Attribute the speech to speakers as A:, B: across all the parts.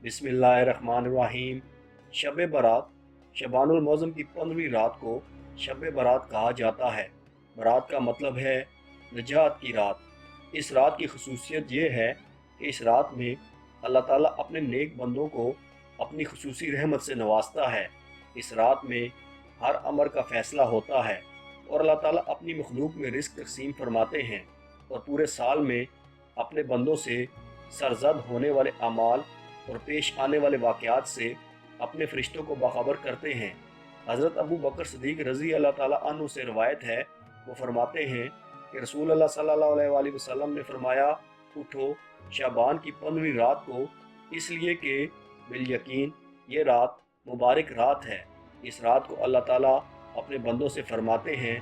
A: بسم اللہ الرحمن الرحیم۔ شب برات شبان المعظم کی 15ویں رات کو شب برات کہا جاتا ہے۔ برات کا مطلب ہے نجات کی رات۔ اس رات کی خصوصیت یہ ہے کہ اس رات میں اللہ تعالیٰ اپنے نیک بندوں کو اپنی خصوصی رحمت سے نوازتا ہے۔ اس رات میں ہر امر کا فیصلہ ہوتا ہے اور اللہ تعالیٰ اپنی مخلوق میں رزق تقسیم فرماتے ہیں اور پورے سال میں اپنے بندوں سے سرزد ہونے والے اعمال اور پیش آنے والے واقعات سے اپنے فرشتوں کو باخبر کرتے ہیں۔ حضرت ابو بکر صدیق رضی اللہ تعالیٰ عنہ سے روایت ہے، وہ فرماتے ہیں کہ رسول اللہ صلی اللہ علیہ وآلہ وسلم نے فرمایا، اٹھو شعبان کی 15ویں رات کو، اس لیے کہ بالیقین یہ رات مبارک رات ہے۔ اس رات کو اللہ تعالیٰ اپنے بندوں سے فرماتے ہیں،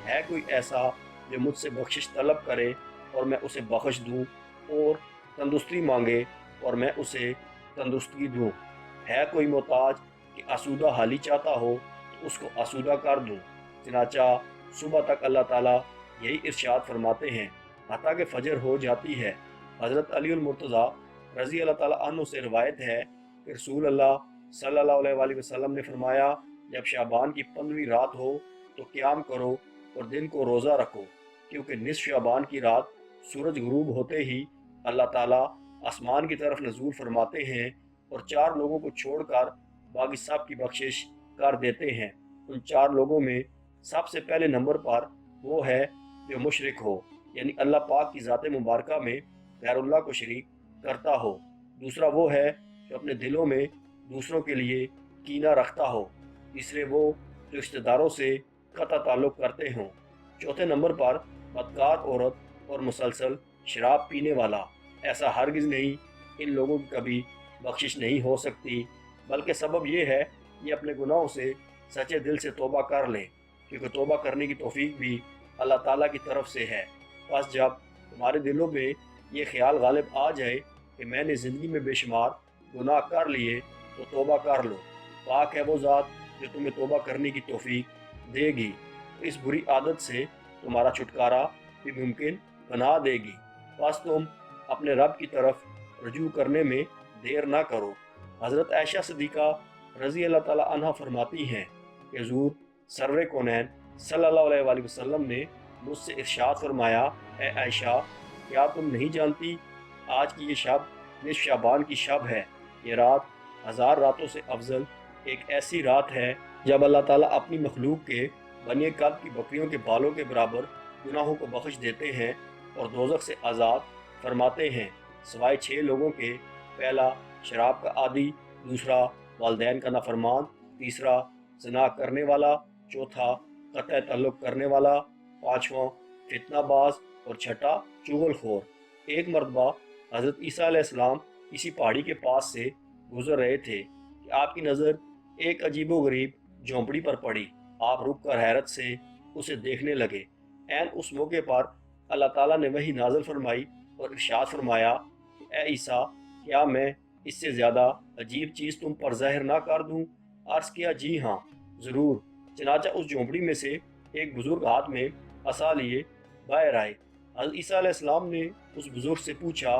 A: ہے کوئی ایسا جو مجھ سے بخشش طلب کرے اور میں اسے بخش دوں، اور تندرستی مانگے اور میں اسے تندرستی دوں، ہے کوئی محتاج کہ آسودہ حالی چاہتا ہو تو اس کو آسودہ کر دوں۔ چنانچہ صبح تک اللہ تعالیٰ یہی ارشاد فرماتے ہیں حتیٰ کہ فجر ہو جاتی ہے۔ حضرت علی المرتضیٰ رضی اللہ تعالیٰ عنہ سے روایت ہے کہ رسول اللہ صلی اللہ علیہ وآلہ وسلم نے فرمایا، جب شعبان کی 15ویں رات ہو تو قیام کرو اور دن کو روزہ رکھو، کیونکہ نصف شعبان کی رات سورج غروب ہوتے ہی اللہ تعالیٰ آسمان کی طرف نزول فرماتے ہیں اور 4 لوگوں کو چھوڑ کر باقی سب کی بخشش کر دیتے ہیں۔ ان 4 لوگوں میں سب سے پہلے نمبر پر وہ ہے جو مشرک ہو، یعنی اللہ پاک کی ذات مبارکہ میں غیر اللہ کو شریک کرتا ہو۔ دوسرا وہ ہے جو اپنے دلوں میں دوسروں کے لیے کینہ رکھتا ہو۔ تیسرے وہ جو رشتہ داروں سے قطع تعلق کرتے ہوں۔ چوتھے نمبر پر بدکار عورت اور مسلسل شراب پینے والا۔ ایسا ہرگز نہیں، ان لوگوں کی کبھی بخشش نہیں ہو سکتی، بلکہ سبب یہ ہے یہ اپنے گناہوں سے سچے دل سے توبہ کر لیں، کیونکہ توبہ کرنے کی توفیق بھی اللہ تعالیٰ کی طرف سے ہے۔ بس جب تمہارے دلوں میں یہ خیال غالب آ جائے کہ میں نے زندگی میں بے شمار گناہ کر لیے تو توبہ کر لو، پاک ہے وہ ذات جو تمہیں توبہ کرنے کی توفیق دے گی، تو اس بری عادت سے تمہارا چھٹکارا بھی ممکن بنا دے گی۔ بس تم اپنے رب کی طرف رجوع کرنے میں دیر نہ کرو۔ حضرت عائشہ صدیقہ رضی اللہ تعالیٰ عنہ فرماتی ہیں کہ حضور سرور کونین صلی اللہ علیہ وآلہ وسلم نے مجھ سے ارشاد فرمایا، اے عائشہ، کیا تم نہیں جانتی آج کی یہ شب نصف شعبان کی شب ہے؟ یہ رات 1000 راتوں سے افضل ایک ایسی رات ہے جب اللہ تعالیٰ اپنی مخلوق کے بنی قلب کی بکریوں کے بالوں کے برابر گناہوں کو بخش دیتے ہیں اور دوزخ سے آزاد فرماتے ہیں، سوائے 6 لوگوں کے۔ پہلا شراب کا عادی، دوسرا والدین کا نافرمان، تیسرا زنا کرنے والا، چوتھا قطع تعلق کرنے والا، پانچواں فتنہ باز اور چھٹا چغل خور۔ ایک مرتبہ حضرت عیسیٰ علیہ السلام کسی پہاڑی کے پاس سے گزر رہے تھے کہ آپ کی نظر ایک عجیب و غریب جھونپڑی پر پڑی۔ آپ رک کر حیرت سے اسے دیکھنے لگے۔ عین اس موقع پر اللہ تعالیٰ نے وحی نازل فرمائی اور ارشاد فرمایا، اے عیسیٰ، کیا میں اس سے زیادہ عجیب چیز تم پر ظاہر نہ کر دوں؟ عرض کیا، جی ہاں ضرور۔ چنانچہ اس جھونپڑی میں سے ایک بزرگ ہاتھ میں عصا لیے باہر آئے۔ حضرت عیسیٰ علیہ السلام نے اس بزرگ سے پوچھا،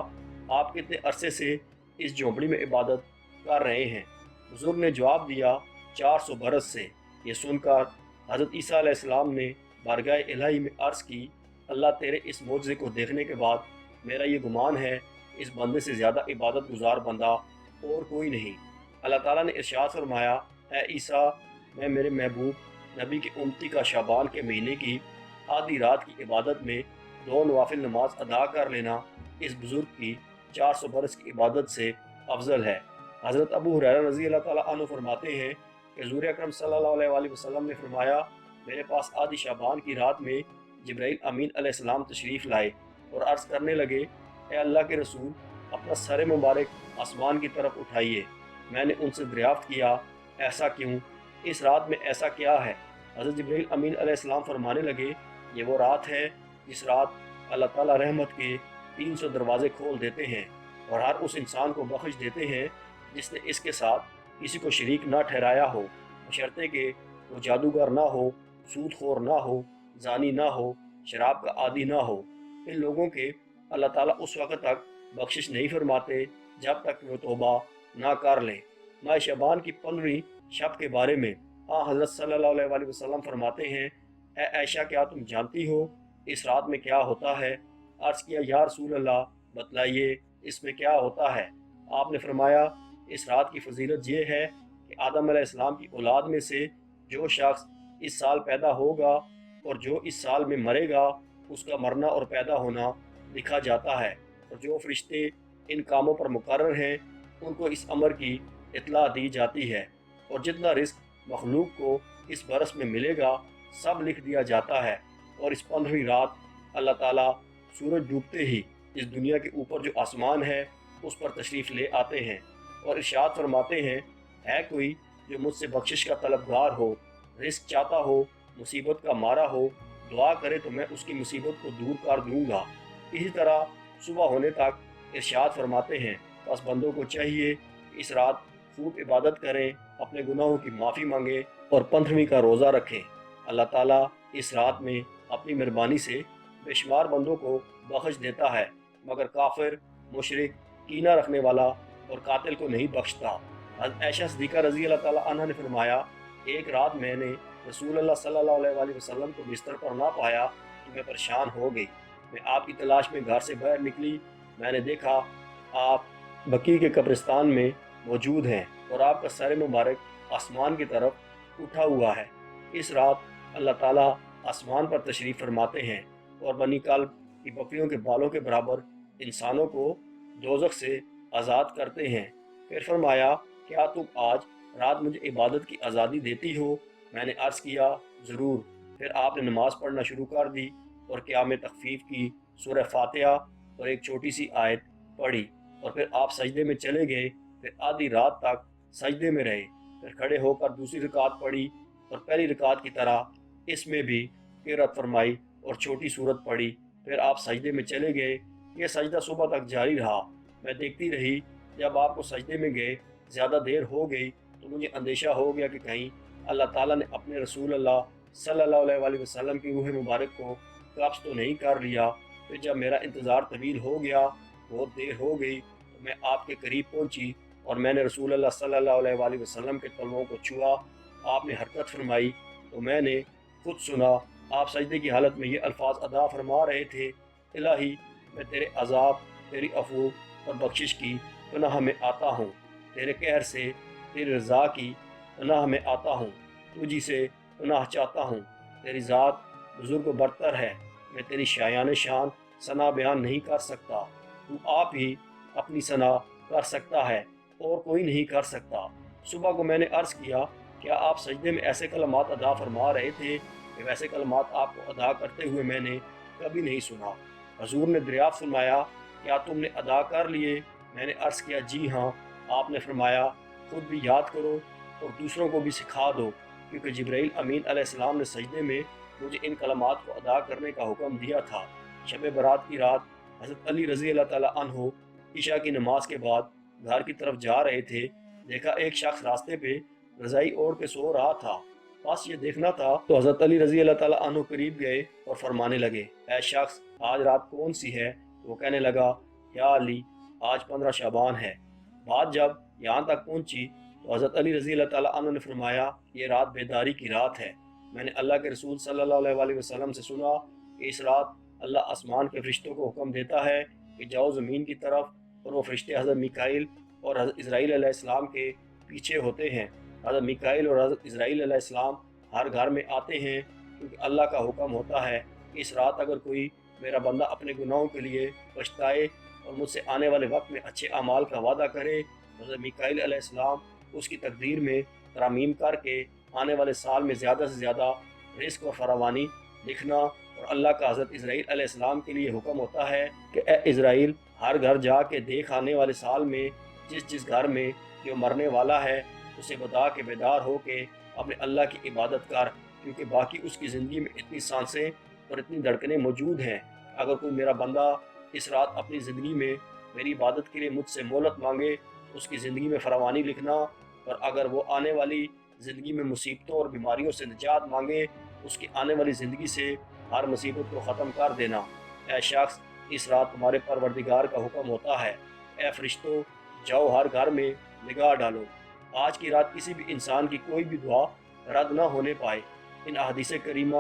A: آپ کتنے عرصے سے اس جھونپڑی میں عبادت کر رہے ہیں؟ بزرگ نے جواب دیا، 400 برس سے۔ یہ سن کر حضرت عیسیٰ علیہ السلام نے بارگاہ الہی میں عرض کی، اللہ تیرے اس معجزے کو دیکھنے کے بعد میرا یہ گمان ہے اس بندے سے زیادہ عبادت گزار بندہ اور کوئی نہیں۔ اللہ تعالیٰ نے ارشاد فرمایا، اے عیسیٰ، میں میرے محبوب نبی کی امتی کا شعبان کے مہینے کی آدھی رات کی عبادت میں 2 نوافل نماز ادا کر لینا اس بزرگ کی 400 برس کی عبادت سے افضل ہے۔ حضرت ابو ہریرہ رضی اللہ تعالیٰ عنہ فرماتے ہیں کہ حضور اکرم صلی اللہ علیہ وآلہ وسلم نے فرمایا، میرے پاس آدھی شعبان کی رات میں جبرائیل امین علیہ السلام تشریف لائے اور عرض کرنے لگے، اے اللہ کے رسول، اپنا سر مبارک آسمان کی طرف اٹھائیے۔ میں نے ان سے دریافت کیا، ایسا کیوں؟ اس رات میں ایسا کیا ہے؟ حضرت جبرائیل امین علیہ السلام فرمانے لگے، یہ وہ رات ہے جس رات اللہ تعالیٰ رحمت کے 300 دروازے کھول دیتے ہیں اور ہر اس انسان کو بخش دیتے ہیں جس نے اس کے ساتھ کسی کو شریک نہ ٹھہرایا ہو، بشرطے کہ وہ جادوگر نہ ہو، سود خور نہ ہو، زانی نہ ہو، شراب کا عادی نہ ہو۔ ان لوگوں کے اللہ تعالیٰ اس وقت تک بخشش نہیں فرماتے جب تک وہ توبہ نہ کر لے۔ ماہ شعبان کی 15ویں شب کے بارے میں حضرت صلی اللہ علیہ وسلم فرماتے ہیں، اے عائشہ کیا تم جانتی ہو اس رات میں کیا ہوتا ہے؟ عرض کیا یا رسول اللہ بتلائیے اس میں کیا ہوتا ہے؟ آپ نے فرمایا اس رات کی فضیلت یہ ہے کہ آدم علیہ السلام کی اولاد میں سے جو شخص اس سال پیدا ہوگا اور جو اس سال میں مرے گا اس کا مرنا اور پیدا ہونا لکھا جاتا ہے، اور جو فرشتے ان کاموں پر مقرر ہیں ان کو اس امر کی اطلاع دی جاتی ہے، اور جتنا رزق مخلوق کو اس برس میں ملے گا سب لکھ دیا جاتا ہے۔ اور اس 15ویں رات اللہ تعالیٰ سورج ڈوبتے ہی اس دنیا کے اوپر جو آسمان ہے اس پر تشریف لے آتے ہیں اور ارشاد فرماتے ہیں، ہے کوئی جو مجھ سے بخشش کا طلبگار ہو، رزق چاہتا ہو، مصیبت کا مارا ہو، دعا کرے تو میں اس کی مصیبت کو دور کر دوں گا۔ اسی طرح صبح ہونے تک ارشاد فرماتے ہیں، بس بندوں کو چاہیے کہ اس رات خوب عبادت کریں، اپنے گناہوں کی معافی مانگیں اور 15ویں کا روزہ رکھیں۔ اللہ تعالیٰ اس رات میں اپنی مہربانی سے بے شمار بندوں کو بخش دیتا ہے، مگر کافر، مشرک، کینہ رکھنے والا اور قاتل کو نہیں بخشتا۔ حضرت عائشہ صدیقہ رضی اللہ تعالیٰ عنہ نے فرمایا، ایک رات میں نے رسول اللہ صلی اللہ علیہ وسلم کو بستر پر نہ پایا تو میں پریشان ہو گئی۔ میں آپ کی تلاش میں گھر سے باہر نکلی، میں نے دیکھا آپ بقیع کے قبرستان میں موجود ہیں اور آپ کا سر مبارک آسمان کی طرف اٹھا ہوا ہے۔ اس رات اللہ تعالیٰ آسمان پر تشریف فرماتے ہیں اور بنی کلب کی بکریوں کے بالوں کے برابر انسانوں کو دوزخ سے آزاد کرتے ہیں۔ پھر فرمایا، کیا تم آج رات مجھے عبادت کی آزادی دیتی ہو؟ میں نے عرض کیا ضرور۔ پھر آپ نے نماز پڑھنا شروع کر دی اور قیام تخفیف کی سورہ فاتحہ اور ایک چھوٹی سی آیت پڑھی، اور پھر آپ سجدے میں چلے گئے، پھر آدھی رات تک سجدے میں رہے، پھر کھڑے ہو کر دوسری رکعت پڑھی اور پہلی رکعت کی طرح اس میں بھی قرات فرمائی اور چھوٹی سورت پڑھی، پھر آپ سجدے میں چلے گئے۔ یہ سجدہ صبح تک جاری رہا۔ میں دیکھتی رہی، جب آپ کو سجدے میں گئے زیادہ دیر ہو گئی تو مجھے اندیشہ ہو گیا کہ کہیں اللہ تعالیٰ نے اپنے رسول اللہ صلی اللہ علیہ وسلم کی روح مبارک کو قبض تو نہیں کر لیا۔ پھر جب میرا انتظار طویل ہو گیا، بہت دیر ہو گئی، تو میں آپ کے قریب پہنچی اور میں نے رسول اللہ صلی اللہ علیہ وسلم کے تلووں کو چھوا۔ آپ نے حرکت فرمائی تو میں نے خود سنا، آپ سجدے کی حالت میں یہ الفاظ ادا فرما رہے تھے، الہی میں تیرے عذاب، تیری عفو اور بخشش کی پناہ میں آتا ہوں، تیرے قہر سے، تیری رضا کی پناہ میں آتا ہوں، تجھی سے پناہ چاہتا ہوں، تیری ذات بزرگ و برتر ہے، میں تیری شایان شان ثنا بیان نہیں کر سکتا، تو آپ ہی اپنی ثنا کر سکتا ہے اور کوئی نہیں کر سکتا۔ صبح کو میں نے عرض کیا، کیا آپ سجدے میں ایسے کلمات ادا فرما رہے تھے کہ ویسے کلمات آپ کو ادا کرتے ہوئے میں نے کبھی نہیں سنا؟ حضور نے دریافت فرمایا، کیا تم نے ادا کر لیے؟ میں نے عرض کیا جی ہاں۔ آپ نے فرمایا، خود بھی یاد کرو اور دوسروں کو بھی سکھا دو، کیونکہ جبرائیل امین علیہ السلام نے سجدے میں مجھے ان کلمات کو ادا کرنے کا حکم دیا تھا۔ شب برات کی رات حضرت علی رضی اللہ تعالیٰ عنہ عشاء کی نماز کے بعد گھر کی طرف جا رہے تھے، دیکھا ایک شخص راستے پہ رضائی اوڑھ کے سو رہا تھا۔ بس یہ دیکھنا تھا تو حضرت علی رضی اللہ تعالیٰ عنہ قریب گئے اور فرمانے لگے، اے شخص آج رات کون سی ہے؟ وہ کہنے لگا، یا علی آج 15 شعبان ہے۔ بات جب یہاں تک پہنچی تو حضرت علی رضی اللہ تعالیٰ عنہ نے فرمایا، یہ رات بیداری کی رات ہے۔ میں نے اللہ کے رسول صلی اللہ علیہ وسلم سے سنا کہ اس رات اللہ آسمان کے فرشتوں کو حکم دیتا ہے کہ جاؤ زمین کی طرف، اور وہ فرشتے حضرت میکائیل اور حضرت اسرائیل علیہ السلام کے پیچھے ہوتے ہیں۔ حضرت میکائیل اور حضرت اسرائیل علیہ السلام ہر گھر میں آتے ہیں، کیونکہ اللہ کا حکم ہوتا ہے کہ اس رات اگر کوئی میرا بندہ اپنے گناہوں کے لیے پچھتائے اور مجھ سے آنے والے وقت میں اچھے اعمال کا وعدہ کرے، حضرت میکائیل علیہ السلام اس کی تقدیر میں ترامیم کر کے آنے والے سال میں زیادہ سے زیادہ رزق و فراوانی لکھنا۔ اور اللہ کا حضرت اسرائیل علیہ السلام کے لیے حکم ہوتا ہے کہ اے اسرائیل، ہر گھر جا کے دیکھ آنے والے سال میں جس گھر میں جو مرنے والا ہے اسے بتا کے بیدار ہو کے اپنے اللہ کی عبادت کر، کیونکہ باقی اس کی زندگی میں اتنی سانسیں اور اتنی دھڑکنیں موجود ہیں۔ اگر کوئی میرا بندہ اس رات اپنی زندگی میں میری عبادت کے لیے مجھ سے مہلت مانگے، اس کی زندگی میں فراوانی لکھنا، اور اگر وہ آنے والی زندگی میں مصیبتوں اور بیماریوں سے نجات مانگے، اس کی آنے والی زندگی سے ہر مصیبت کو ختم کر دینا۔ اے شخص، اس رات تمہارے پروردگار کا حکم ہوتا ہے، اے فرشتوں جاؤ ہر گھر میں نگاہ ڈالو۔ آج کی رات کسی بھی انسان کی کوئی بھی دعا رد نہ ہونے پائے۔ ان احادیث کریمہ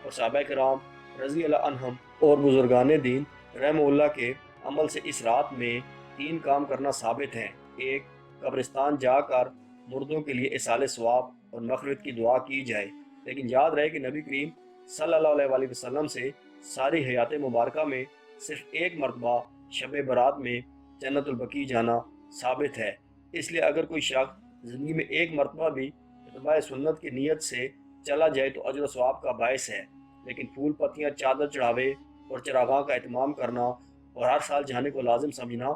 A: اور صحابہ کرام رضی اللہ عنہم اور بزرگان دین رحمہ اللہ کے عمل سے اس رات میں 3 کام کرنا ثابت ہیں۔ 1، قبرستان جا کر مردوں کے لیے ایصال ثواب اور مغفرت کی دعا کی جائے، لیکن یاد رہے کہ نبی کریم صلی اللہ علیہ وآلہ وسلم سے ساری حیات مبارکہ میں صرف 1 مرتبہ شب برات میں جنت البقیع جانا ثابت ہے۔ اس لیے اگر کوئی شخص زندگی میں 1 مرتبہ بھی اتباع سنت کی نیت سے چلا جائے تو اجر و ثواب کا باعث ہے، لیکن پھول پتیاں، چادر چڑھاوے اور چراغاں کا اہتمام کرنا اور ہر سال جانے کو لازم سمجھنا،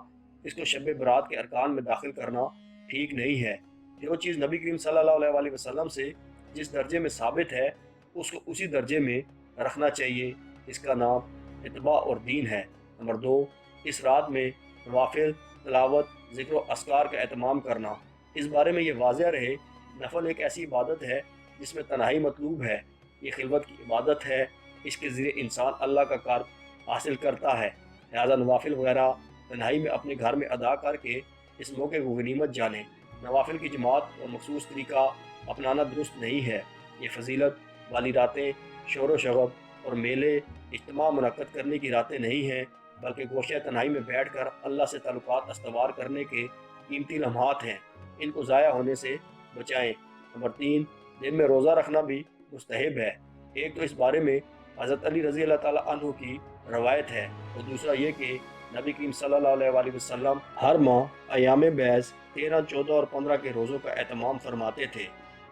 A: اس کو شب برات کے ارکان میں داخل کرنا ٹھیک نہیں ہے۔ جو چیز نبی کریم صلی اللہ علیہ وآلہ وسلم سے جس درجے میں ثابت ہے اس کو اسی درجے میں رکھنا چاہیے۔ اس کا نام اتباع اور دین ہے۔ نمبر 2، اس رات میں نوافل، تلاوت، ذکر و اذکار کا اہتمام کرنا۔ اس بارے میں یہ واضح رہے، نفل ایک ایسی عبادت ہے جس میں تنہائی مطلوب ہے۔ یہ خلوت کی عبادت ہے، اس کے ذریعے انسان اللہ کا قرب حاصل کرتا ہے۔ لہذا نوافل وغیرہ تنہائی میں اپنے گھر میں ادا کر کے اس موقع کو غنیمت جانیں۔ نوافل کی جماعت اور مخصوص طریقہ اپنانا درست نہیں ہے۔ یہ فضیلت والی راتیں شور و شغب اور میلے اجتماع منعقد کرنے کی راتیں نہیں ہیں، بلکہ گوشہ تنہائی میں بیٹھ کر اللہ سے تعلقات استوار کرنے کے قیمتی لمحات ہیں۔ ان کو ضائع ہونے سے بچائیں۔ نمبر 3، دن میں روزہ رکھنا بھی مستحب ہے۔ ایک تو اس بارے میں حضرت علی رضی اللہ تعالیٰ عنہ کی روایت ہے، اور دوسرا یہ کہ نبی کریم صلی اللہ علیہ وآلہ وسلم ہر ماہ ایام بیض 13، 14 اور 15 کے روزوں کا اہتمام فرماتے تھے۔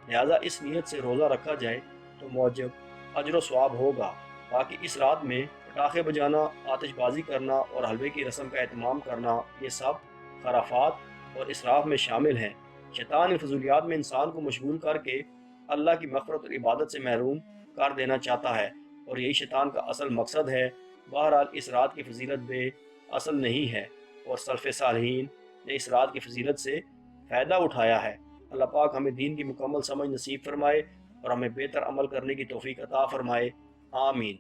A: لہذا اس نیت سے روزہ رکھا جائے تو موجب اجر و ثواب ہوگا۔ باقی اس رات میں پٹاخے بجانا، آتش بازی کرنا اور حلوے کی رسم کا اہتمام کرنا، یہ سب خرافات اور اسراف میں شامل ہیں۔ شیطان ان فضولیات میں انسان کو مشغول کر کے اللہ کی مغفرت اور عبادت سے محروم کر دینا چاہتا ہے، اور یہی شیطان کا اصل مقصد ہے۔ بہرحال اس رات کی فضیلت بے اصل نہیں ہے، اور سلف صالحین نے اس رات کی فضیلت سے فائدہ اٹھایا ہے۔ اللہ پاک ہمیں دین کی مکمل سمجھ نصیب فرمائے اور ہمیں بہتر عمل کرنے کی توفیق عطا فرمائے۔ آمین۔